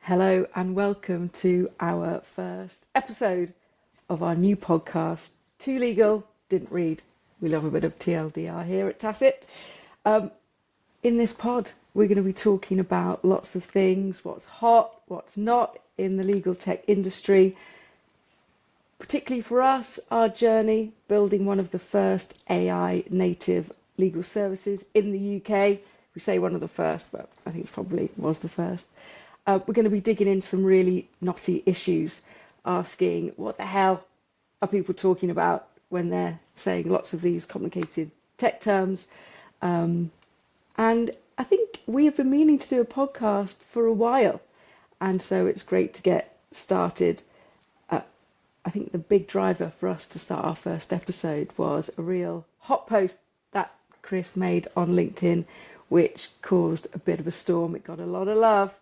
Hello and welcome to our first episode of our new podcast, Too Legal, Didn't Read. We love a bit of TLDR here at Tacit. In this pod, we're going to be talking about lots of things, what's hot, what's not in the legal tech industry. Particularly for us, our journey building one of the first AI native legal services in the UK. We say one of the first, but I think it probably was the first. We're going to be digging into some really knotty issues, asking what the hell are people talking about when they're saying lots of these complicated tech terms. And I think we have been meaning to do a podcast for a while. And so it's great to get started. I think the big driver for us to start our first episode was a real hot post that Chris made on LinkedIn, which caused a bit of a storm. It got a lot of love,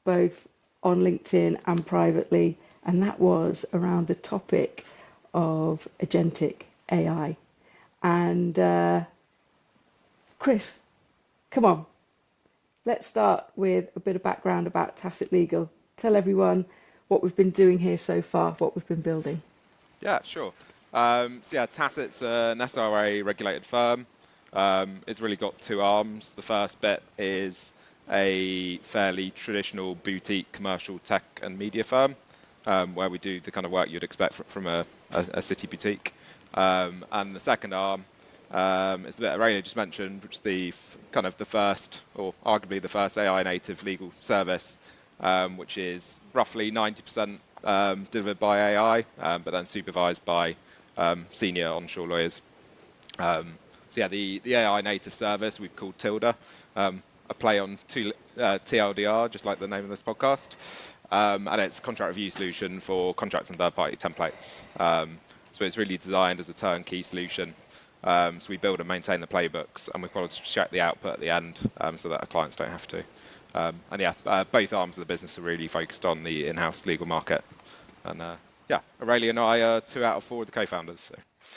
both on LinkedIn and privately, and that was around the topic of agentic AI. And Chris, come on, let's start with a bit of background about Tacit Legal. Tell everyone what we've been doing here so far, what we've been building. Yeah, sure. Tacit's an SRA regulated firm. It's really got two arms. The first bit is a fairly traditional boutique commercial tech and media firm, where we do the kind of work you'd expect from a city boutique. And the second arm is the bit Aurelia just mentioned, which is the kind of the first, or arguably the first AI native legal service, which is roughly 90% delivered by AI, but then supervised by senior onshore lawyers. The AI native service we've called Tilda, a play on TLDR, just like the name of this podcast, and it's a contract review solution for contracts and third-party templates. So it's really designed as a turnkey solution. So we build and maintain the playbooks, and we quality check the output at the end, so that our clients don't have to. Both arms of the business are really focused on the in-house legal market. And Aurelia and I are 2 out of 4 of the co-founders. So.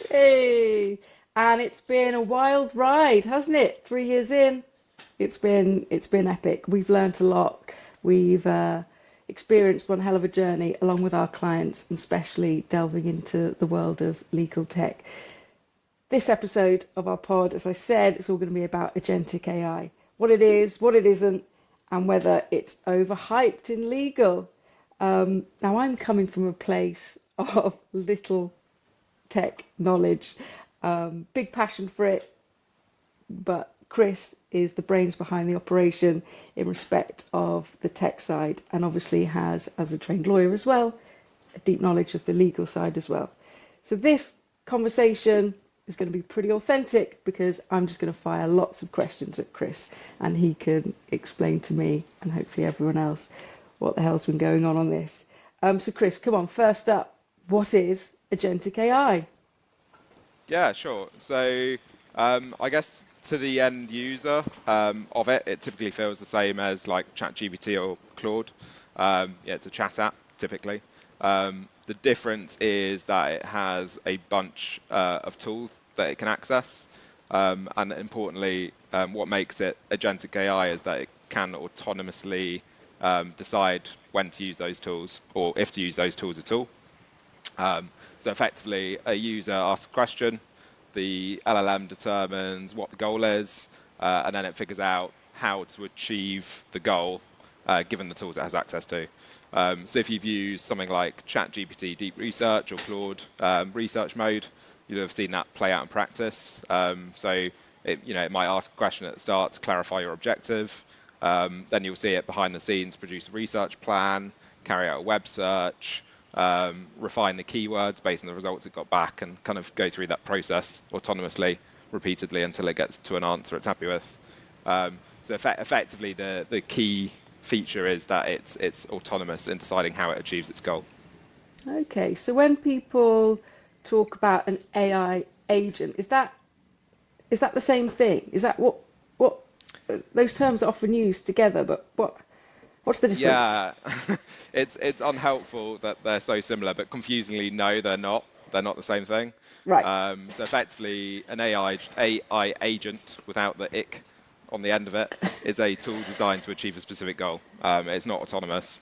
Hey, and it's been a wild ride, hasn't it? 3 years in, it's been epic. We've learnt a lot. We've experienced one hell of a journey along with our clients, and especially delving into the world of legal tech. This episode of our pod, as I said, it's all going to be about agentic AI. What it is, what it isn't, and whether it's overhyped in legal. Now, I'm coming from a place of little tech knowledge, big passion for it, but Chris is the brains behind the operation in respect of the tech side, and obviously has, as a trained lawyer as well, a deep knowledge of the legal side as well. So this conversation is going to be pretty authentic, because I'm just going to fire lots of questions at Chris, and he can explain to me and hopefully everyone else what the hell's been going on this. So Chris, come on, first up, what is agentic AI? Yeah, sure. So I guess to the end user of it, it typically feels the same as like ChatGPT or Claude. It's a chat app typically. The difference is that it has a bunch of tools that it can access. And importantly, what makes it agentic AI is that it can autonomously decide when to use those tools, or if to use those tools at all. So effectively, a user asks a question, the LLM determines what the goal is, and then it figures out how to achieve the goal given the tools it has access to. So if you've used something like ChatGPT Deep Research or Claude Research Mode, you'll have seen that play out in practice. It might ask a question at the start to clarify your objective. Then you'll see it behind the scenes produce a research plan, carry out a web search, refine the keywords based on the results it got back, and kind of go through that process autonomously, repeatedly, until it gets to an answer it's happy with. Effectively, the key feature is that it's autonomous in deciding how it achieves its goal. Okay, so when people talk about an AI agent, is that the same thing? Is that what those terms are often used together? But what's the difference? Yeah, it's unhelpful that they're so similar, but confusingly, no, they're not. They're not the same thing. Right. So effectively, an AI agent without the ick on the end of it is a tool designed to achieve a specific goal. It's not autonomous.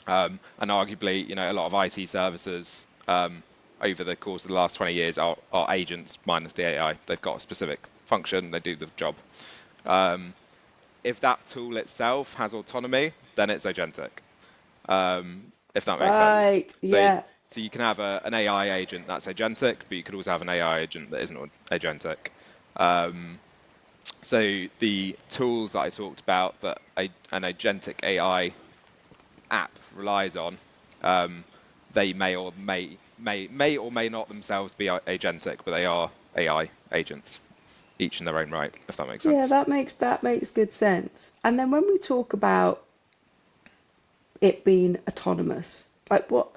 And arguably, a lot of IT services over the course of the last 20 years are agents minus the AI. They've got a specific function, they do the job. If that tool itself has autonomy, then it's agentic, if that makes sense. Right. So, Yeah. so you can have an AI agent that's agentic, but you could also have an AI agent that isn't agentic. So the tools that I talked about that an agentic AI app relies on, um, they may or may not themselves be agentic, but they are AI agents, each in their own right, if that makes Yeah, sense. that makes good sense. And then when we talk about it being autonomous, like what,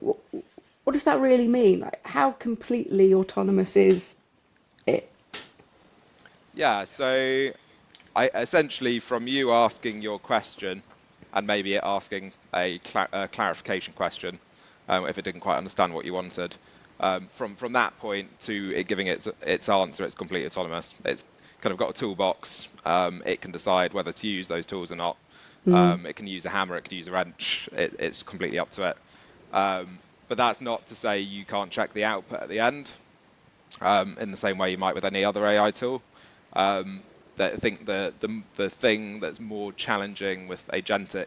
what does that really mean? Like how completely autonomous is it? Yeah, so I essentially from you asking your question and maybe it asking a clarification question, if it didn't quite understand what you wanted. From that point to it giving its answer, it's completely autonomous. It's kind of got a toolbox. It can decide whether to use those tools or not. It can use a hammer, it can use a wrench. It's completely up to it. But that's not to say you can't check the output at the end, in the same way you might with any other AI tool. That I think the thing that's more challenging with agentic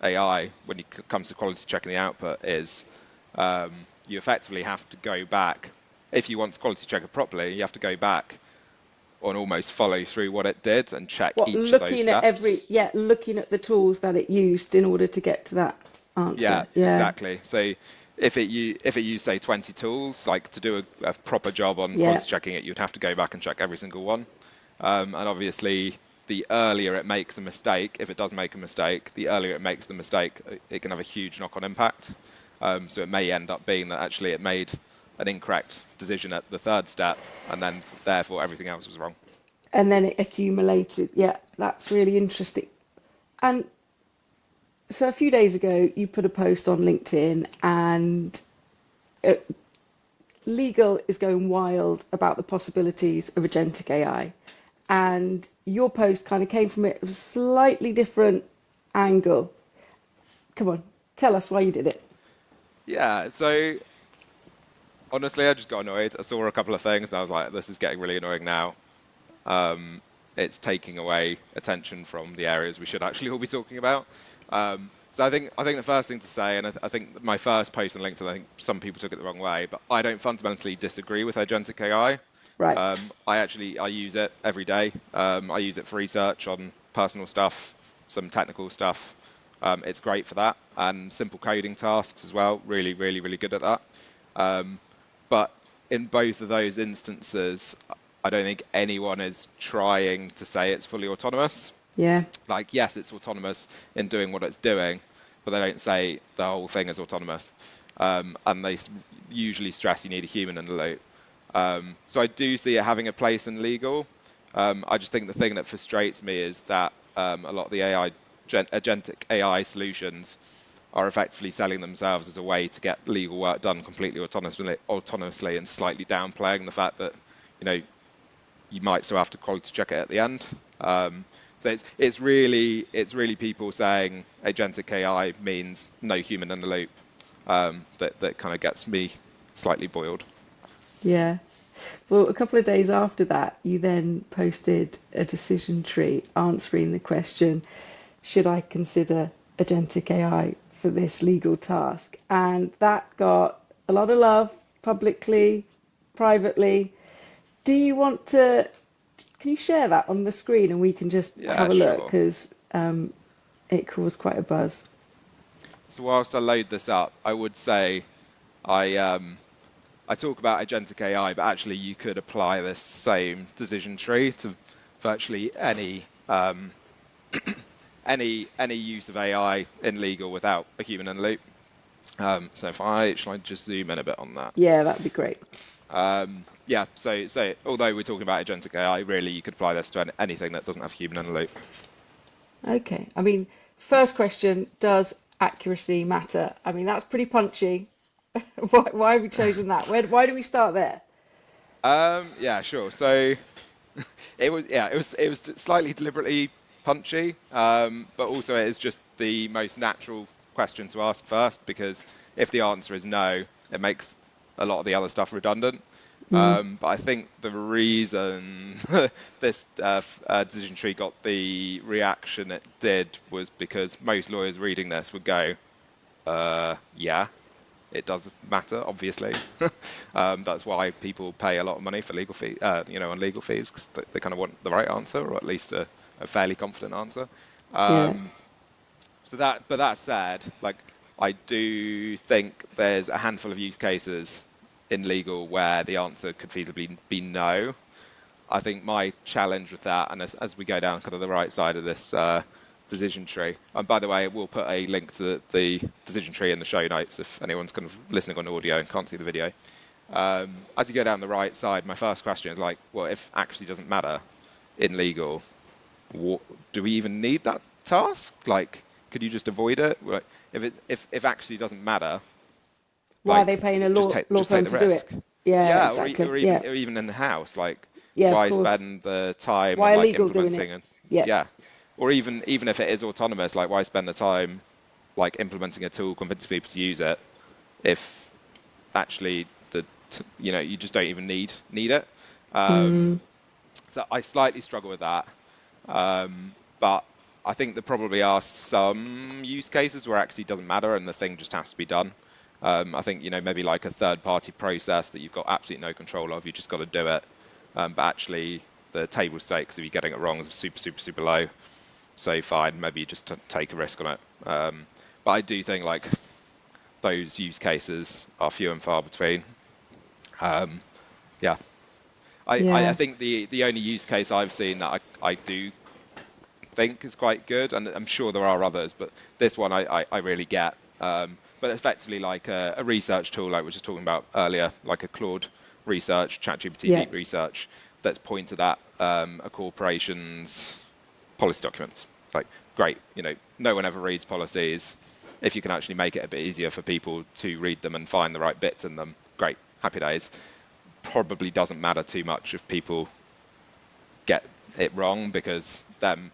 AI when it comes to quality checking the output is you effectively have to go back. If you want to quality check it properly, you have to go back and almost follow through what it did and check What each of those looking at steps. looking at the tools that it used in order to get to that Yeah, answer. Yeah. exactly. So if it used say 20 tools, like to do a proper job on Yeah. quality checking it, you'd have to go back and check every single one. And obviously, the earlier it makes a mistake, if it does make a mistake, the earlier it makes the mistake, it can have a huge knock-on impact. So it may end up being that actually it made an incorrect decision at the third step, and then therefore everything else was wrong. And then it accumulated. Yeah, that's really interesting. And so a few days ago, you put a post on LinkedIn, and uh, legal is going wild about the possibilities of agentic AI. And your post kind of came from a slightly different angle. Come on, tell us why you did it. Yeah, so honestly, I just got annoyed. I saw a couple of things, and I was like, this is getting really annoying now. Um, it's taking away attention from the areas we should actually all be talking about. So I think the first thing to say, and I think my first post on LinkedIn, I think some people took it the wrong way, but I don't fundamentally disagree with agentic AI. Right. I use it every day. I use it for research on personal stuff, some technical stuff. It's great for that and simple coding tasks as well. Really, really, really good at that. Um, but in both of those instances, I don't think anyone is trying to say it's fully autonomous. Yeah. Like, yes, it's autonomous in doing what it's doing, but they don't say the whole thing is autonomous. And they usually stress you need a human in the loop. So I do see it having a place in legal. I just think the thing that frustrates me is that a lot of the agentic AI solutions are effectively selling themselves as a way to get legal work done completely autonomously and slightly downplaying the fact that, you know, you might still have to quality check it at the end. So it's really people saying agentic AI means no human in the loop, that kind of gets me slightly boiled. Yeah. Well, a couple of days after that, you then posted a decision tree answering the question, should I consider agentic AI for this legal task? And that got a lot of love publicly, privately. Do you want to, can you share that on the screen and we can just Yeah, have a look? sure. Because it caused quite a buzz. So whilst I load this up, I would say I talk about agentic AI, but actually you could apply this same decision tree to virtually any use of AI in legal without a human in the loop. So if shall I just zoom in a bit on that? Yeah, that'd be great. Yeah, so although we're talking about agentic AI, really you could apply this to anything that doesn't have a human in the loop. Okay. I mean, first question, does accuracy matter? I mean, that's pretty punchy. Why have we chosen that? Why do we start there? Yeah, sure. So it was slightly deliberately punchy, but also it is just the most natural question to ask first, because if the answer is no, it makes a lot of the other stuff redundant. But I think the reason this decision tree got the reaction it did was because most lawyers reading this would go, yeah, it does matter, obviously. That's why people pay a lot of money for legal fee, on legal fees, because they kind of want the right answer, or at least a fairly confident answer. Yeah. But that said, like, I do think there's a handful of use cases in legal where the answer could feasibly be no. I think my challenge with that, and as we go down kind of the right side of this decision tree, and by the way, we'll put a link to the decision tree in the show notes if anyone's kind of listening on audio and can't see the video. As you go down the right side, my first question is like, well, if accuracy doesn't matter in legal, what, do we even need that task? Like, could you just avoid it? Like, if accuracy doesn't matter, Why are like they paying a just take law firm the to do it? risk. Yeah, Yeah, exactly. Yeah. or even in the house, like Yeah, of why course. spend the time on Why are like legal doing implementing it? and Yeah. yeah, or even if it is autonomous, like why spend the time like implementing a tool, convincing people to use it if actually you just don't even need it. Um, so I slightly struggle with that. But I think there probably are some use cases where it actually doesn't matter and the thing just has to be done. I think, maybe like a third party process that you've got absolutely no control of, you just got to do it. But actually, the table stakes of you getting it wrong is super, super, super low. So fine, maybe you just take a risk on it. But I do think like those use cases are few and far between. Um, yeah, I Yeah. think the only use case I've seen that I do think is quite good, and I'm sure there are others, but this one I really get. But effectively, like a research tool, like we were just talking about earlier, like a Claude research, ChatGPT Yeah. deep research, that's pointed at a corporation's policy documents. Like, great, no one ever reads policies. If you can actually make it a bit easier for people to read them and find the right bits in them, great, happy days. Probably doesn't matter too much if people get it wrong, because them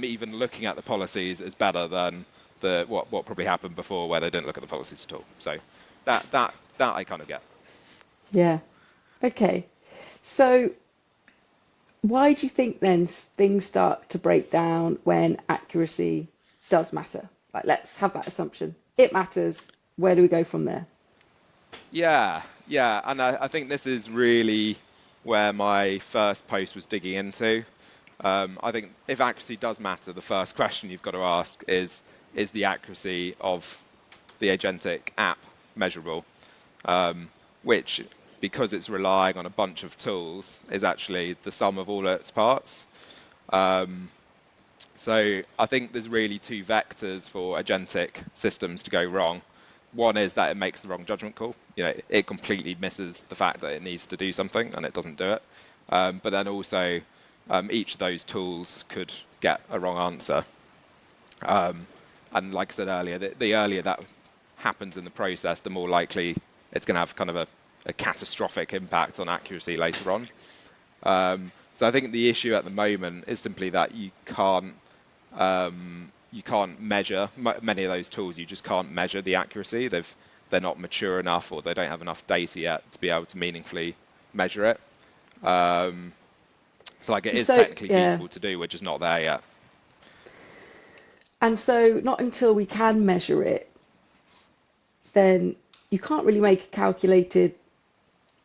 even looking at the policies is better than what probably happened before where they didn't look at the policies at all. So that I kind of get. Yeah. Okay. So why do you think then things start to break down when accuracy does matter? Like, let's have that assumption. It matters. Where do we go from there? Yeah, and I think this is really where my first post was digging into. I think if accuracy does matter, the first question you've got to ask is the accuracy of the agentic app measurable? Which, because it's relying on a bunch of tools, is actually the sum of all its parts. So I think there's really two vectors for agentic systems to go wrong. One is that it makes the wrong judgment call. It completely misses the fact that it needs to do something and it doesn't do it. But then also, each of those tools could get a wrong answer. And like I said earlier, the earlier that happens in the process, the more likely it's going to have kind of a catastrophic impact on accuracy later on. So I think the issue at the moment is simply that you can't measure many of those tools. You just can't measure the accuracy. They're not mature enough, or they don't have enough data yet to be able to meaningfully measure it. So like it is So, technically yeah. feasible to do, we're just not there yet. And so, not until we can measure it, then you can't really make a calculated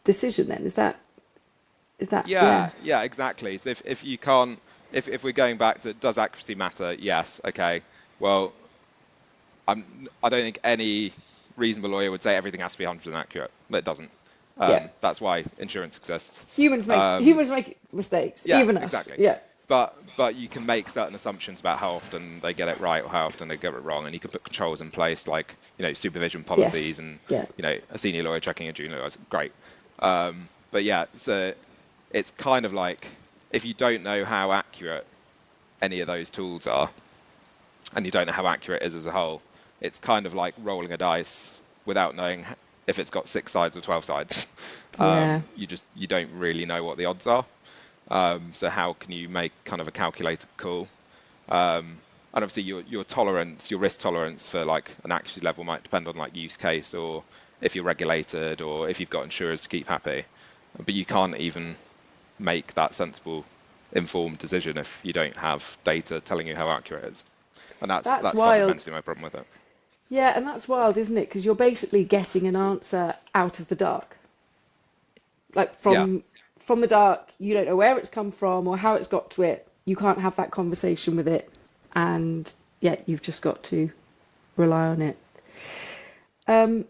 decision. Then is that yeah, Yeah, exactly. So if you can't, if we're going back to does accuracy matter? Yes. Okay. Well, I don't think any reasonable lawyer would say everything has to be 100% accurate. But it doesn't. yeah. That's why insurance exists. Humans make mistakes, Yeah, even us. exactly. Yeah. But you can make certain assumptions about how often they get it right or how often they get it wrong, and you can put controls in place like supervision Yes. policies and Yeah. a senior lawyer checking a junior lawyer. Great. But yeah, so it's kind of like if you don't know how accurate any of those tools are, and you don't know how accurate it is as a whole, it's kind of like rolling a dice without knowing if it's got 6 sides or 12 sides. Yeah. You don't really know what the odds are. So how can you make kind of a calculated call? And obviously your tolerance, your risk tolerance for like an accuracy level might depend on like use case, or if you're regulated, or if you've got insurers to keep happy. But you can't even make that sensible, informed decision if you don't have data telling you how accurate it is. And That's that's wild. fundamentally my problem with it. Yeah, and that's wild, isn't it? Because you're basically getting an answer out of the dark. Like Yeah, from the dark, you don't know where it's come from or how it's got to it. You can't have that conversation with it, and yet you've just got to rely on it. Um,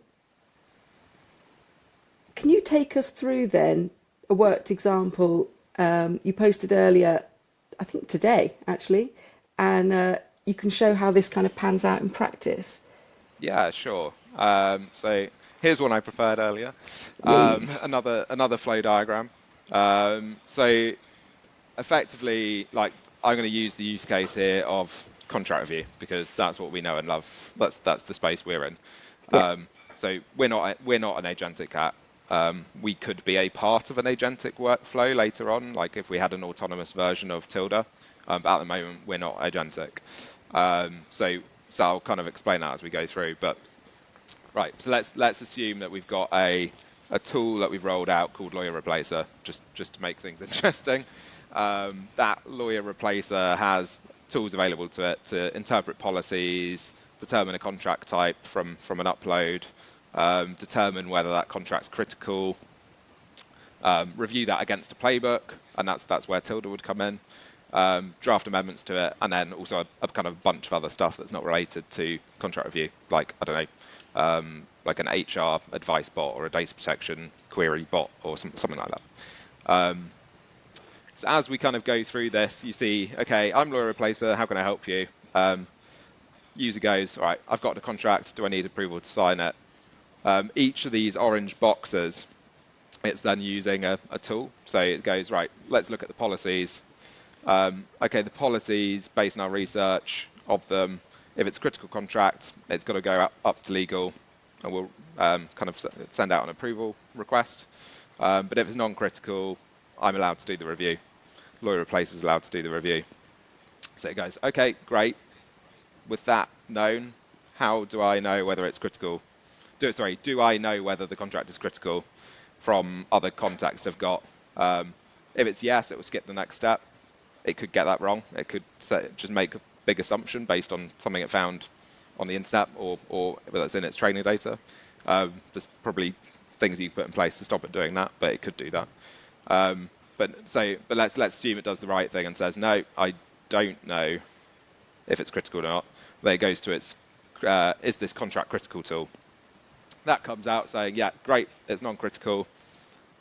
can you take us through then a worked example you posted earlier, I think today actually, and you can show how this kind of pans out in practice? yeah, sure. So here's one I prepared earlier. Yay. Another flow diagram. So effectively, like I'm going to use the use case here of contract review because that's what we know and love. That's the space we're in. Yeah. So we're not an agentic app. We could be a part of an agentic workflow later on, like if we had an autonomous version of Tilda. But at the moment, we're not agentic. So I'll kind of explain that as we go through. But right, so let's assume that we've got a tool that we've rolled out called Lawyer Replacer, just to make things interesting. That Lawyer Replacer has tools available to it to interpret policies, determine a contract type from an upload, determine whether that contract's critical, review that against a playbook, and that's where Tilda would come in. Draft amendments to it, and then also a kind of bunch of other stuff that's not related to contract review, like I don't know, like an HR advice bot or a data protection query bot or something like that. So as we kind of go through this, you see, okay, I'm Lawyer Replacer. How can I help you? User goes, all right, I've got a contract. Do I need approval to sign it? Each of these orange boxes, it's then using a tool. So it goes, right, let's look at the policies. Okay, the policies, based on our research of them, if it's a critical contract, it's got to go up to legal, and we'll kind of send out an approval request. But if it's non-critical, I'm allowed to do the review. Lawyer Replacer is allowed to do the review. So it goes, okay, great. With that known, how do I know whether it's critical? Do I know whether the contract is critical from other contacts I've got? If it's yes, it will skip the next step. It could get that wrong. It could just make a big assumption based on something it found on the internet or that's in its training data. There's probably things you can put in place to stop it doing that, but it could do that. But let's assume it does the right thing and says no, I don't know if it's critical or not. Then it goes to its is this contract critical tool. That comes out saying yeah, great, it's non-critical,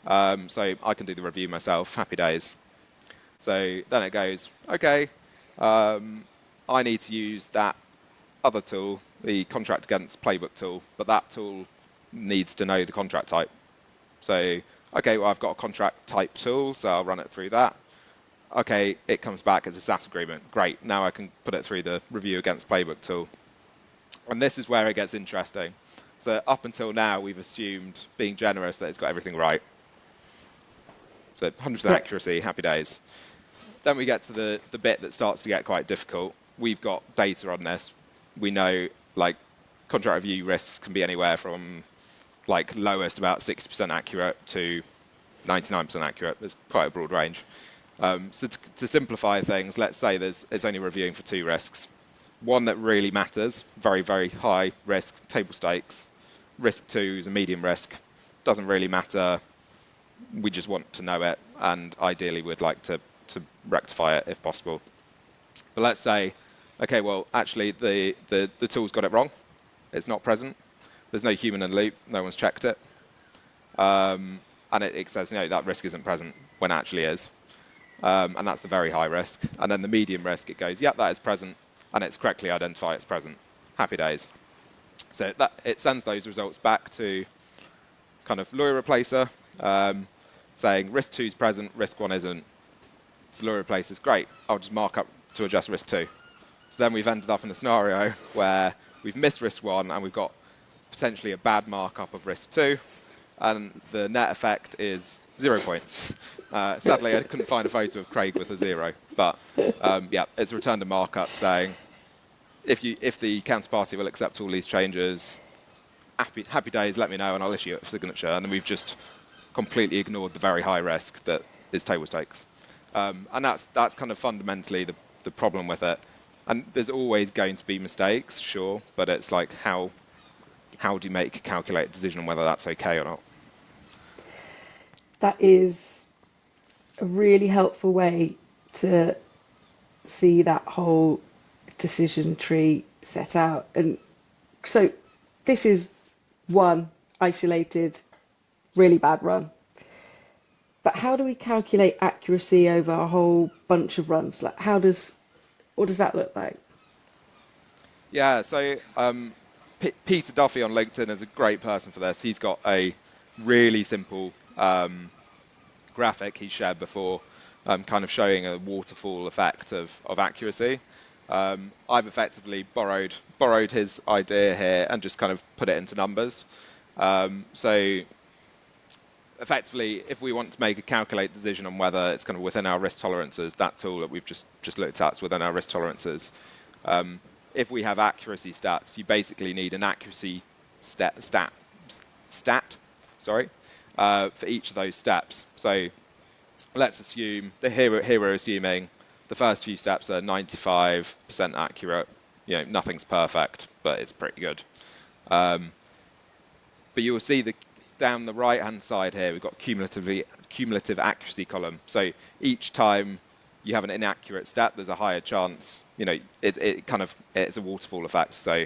so I can do the review myself. Happy days. So then it goes, okay, I need to use that other tool, the contract against playbook tool, but that tool needs to know the contract type. So, okay, well, I've got a contract type tool, so I'll run it through that. Okay, it comes back as a SaaS agreement. Great, now I can put it through the review against playbook tool. And this is where it gets interesting. So up until now, we've assumed, being generous, that it's got everything right. So 100% Yeah. accuracy, happy days. Then we get to the bit that starts to get quite difficult. We've got data on this. We know like contract review risks can be anywhere from like lowest about 60% accurate to 99% accurate. There's quite a broad range. So to simplify things, let's say it's only reviewing for two risks. One that really matters, very, very high risk, table stakes. Risk two is a medium risk. Doesn't really matter. We just want to know it, and ideally we'd like to rectify it if possible. But let's say, okay, well, actually the tool's got it wrong. It's not present. There's no human in the loop. No one's checked it. And it says, no, that risk isn't present when it actually is. And that's the very high risk. And then the medium risk, it goes, yeah, that is present, and it's correctly identified it's present. Happy days. So it sends those results back to kind of lawyer replacer, saying risk two is present, risk one isn't. So lawyer replacer is great. I'll just mark up to adjust risk two. So then we've ended up in a scenario where we've missed risk one and we've got potentially a bad markup of risk two, and the net effect is 0 points. Sadly, I couldn't find a photo of Craig with a zero, but yeah, it's returned a markup saying if the counterparty will accept all these changes, happy days, let me know and I'll issue a signature. And then we've just completely ignored the very high risk that is table stakes. And that's kind of fundamentally the problem with it. And there's always going to be mistakes, sure, but it's like how do you make a calculated decision on whether that's okay or not? That is a really helpful way to see that whole decision tree set out. And so this is one isolated, really bad run. But how do we calculate accuracy over a whole bunch of runs? Like, what does that look like? Yeah, so Peter Duffy on LinkedIn is a great person for this. He's got a really simple graphic he shared before, kind of showing a waterfall effect of accuracy. I've effectively borrowed his idea here and just kind of put it into numbers. So effectively, if we want to make a calculate decision on whether it's kind of within our risk tolerances, that tool that we've just looked at is within our risk tolerances. If we have accuracy stats, you basically need an accuracy stat, sorry, for each of those steps. So let's assume that here we're assuming the first few steps are 95% accurate. You know, nothing's perfect, but it's pretty good. But you will see down the right hand side here, we've got cumulative accuracy column. So each time you have an inaccurate stat, there's a higher chance, you know, it's a waterfall effect. So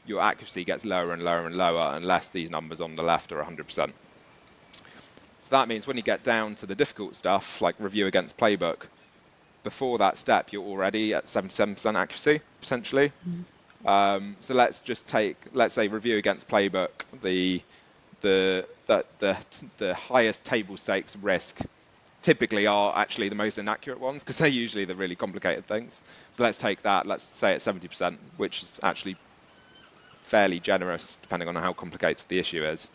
your accuracy gets lower and lower and lower unless these numbers on the left are 100%. So that means when you get down to the difficult stuff, like review against playbook, before that step, you're already at 77% accuracy, potentially. So let's say review against playbook, the highest table stakes risk typically are actually the most inaccurate ones because they're usually the really complicated things. So let's take that, let's say it's 70%, which is actually fairly generous depending on how complicated the issue is.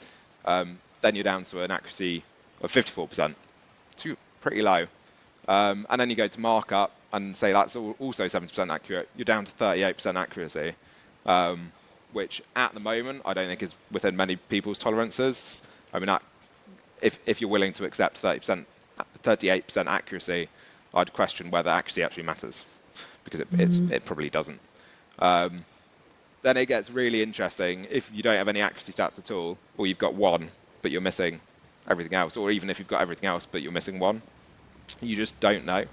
Then you're down to an accuracy of 54%, so pretty low. And then you go to markup and say that's also 70% accurate. You're down to 38% accuracy, which at the moment I don't think is within many people's tolerances. I mean, if you're willing to accept 38% accuracy, I'd question whether accuracy actually matters because it probably doesn't. Then it gets really interesting if you don't have any accuracy stats at all, or you've got one but you're missing everything else, or even if you've got everything else but you're missing one. You just don't know.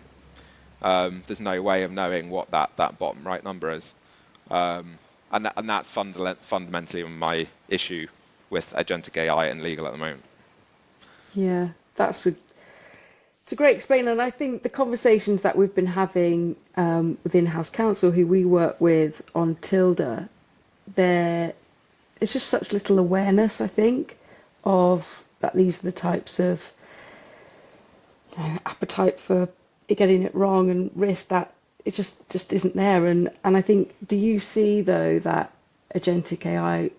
There's no way of knowing what that bottom right number is. And that's fundamentally my issue with agentic AI and legal at the moment. Yeah, it's a great explainer, and I think the conversations that we've been having with in-house counsel, who we work with on Tilda, there it's just such little awareness, I think, of that these are the types of appetite for getting it wrong and risk that it just isn't there. And I think, do you see though that agentic AI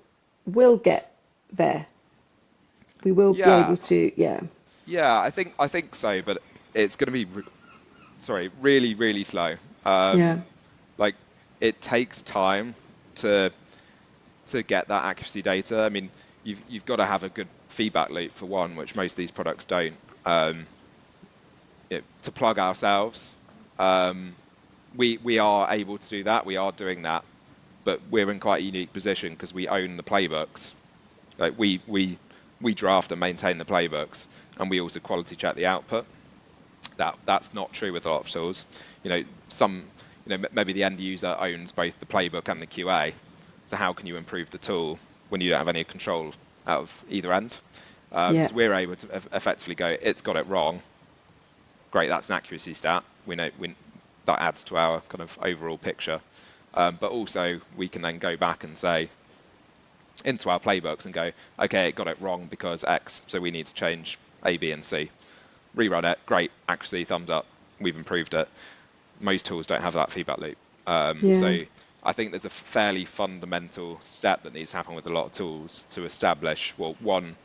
will get there? We will be Yeah, able to, yeah, yeah, I think so, but it's going to be really really slow. yeah, Like it takes time to get that accuracy data. I mean, you've got to have a good feedback loop for one, which most of these products don't. To plug ourselves, we are able to do that. We are doing that, but we're in quite a unique position because we own the playbooks. Like we draft and maintain the playbooks, and we also quality check the output. That's not true with a lot of tools. You know, maybe the end user owns both the playbook and the QA. So how can you improve the tool when you don't have any control out of either end? yeah, So we're able to effectively go, it's got it wrong. Great, that's an accuracy stat. We know that adds to our kind of overall picture. But also we can then go back and say into our playbooks and go, okay, it got it wrong because X, so we need to change A, B, and C. Rerun it, great, accuracy, thumbs up, we've improved it. Most tools don't have that feedback loop. yeah. So I think there's a fairly fundamental step that needs to happen with a lot of tools to establish, well, one,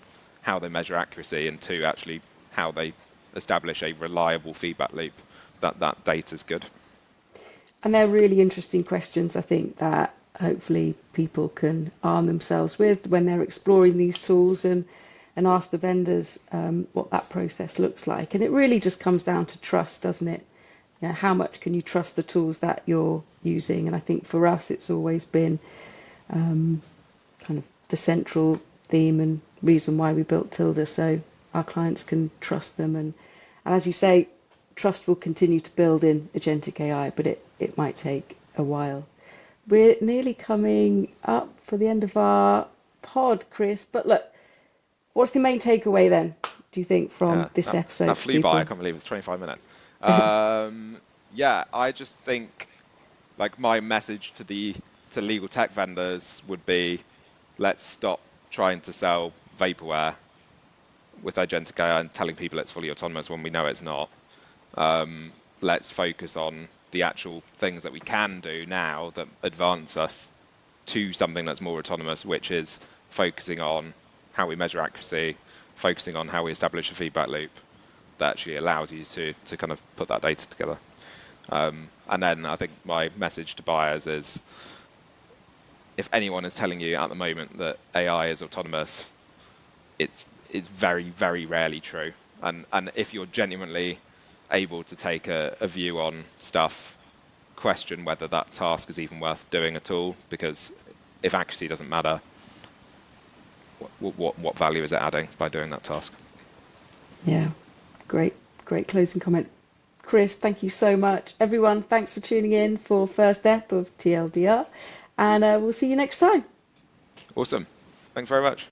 how they measure accuracy, and two, actually how they establish a reliable feedback loop so that data is good. And they're really interesting questions, I think, that hopefully people can arm themselves with when they're exploring these tools, and ask the vendors what that process looks like. And it really just comes down to trust, doesn't it? You know, how much can you trust the tools that you're using? And I think for us, it's always been kind of the central theme and reason why we built Tilda, so our clients can trust them. And as you say, trust will continue to build in agentic AI, but it might take a while. We're nearly coming up for the end of our pod, Chris. But look, what's the main takeaway then, do you think, from Yeah, this that episode for flew by. I people? can't believe it's 25 minutes. Yeah, I just think like my message to the to legal tech vendors would be, let's stop trying to sell vaporware with agentic AI and telling people it's fully autonomous when we know it's not. Let's focus on the actual things that we can do now that advance us to something that's more autonomous, which is focusing on how we measure accuracy, focusing on how we establish a feedback loop that actually allows you to kind of put that data together. And then I think my message to buyers is, if anyone is telling you at the moment that AI is autonomous, it's very, very rarely true. And if you're genuinely able to take a view on stuff, question whether that task is even worth doing at all, because if accuracy doesn't matter, what value is it adding by doing that task? Yeah, great, great closing comment. Chris, thank you so much. Everyone, thanks for tuning in for first ep of TLDR, and we'll see you next time. Awesome. Thanks very much.